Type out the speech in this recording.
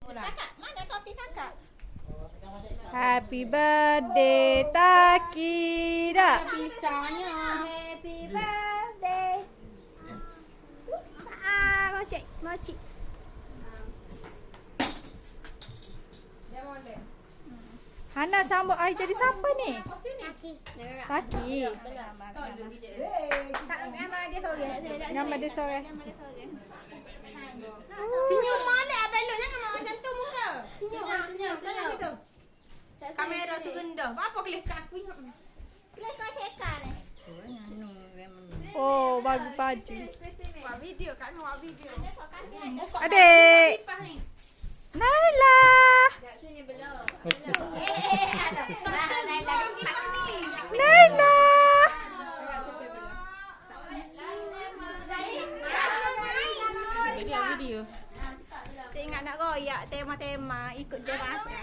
Kakak, mana topi kakak? Happy birthday Takira. Pisangnya. Happy birthday. Mochi. Hana sambut ai jadi siapa ni? Kaki. Taki. Gambar dia sore. Senyum mana abang lu jangan macam tu muka. Senyum gitu. Kamera tu rendah. Apa kelih kat aku ni? Kelih kau cekar ni. Oh, bagus baju. Buat video kat buat video. Adik. Naila. Naila. Video. Tengok nak royak tema-tema ikut dia rasa.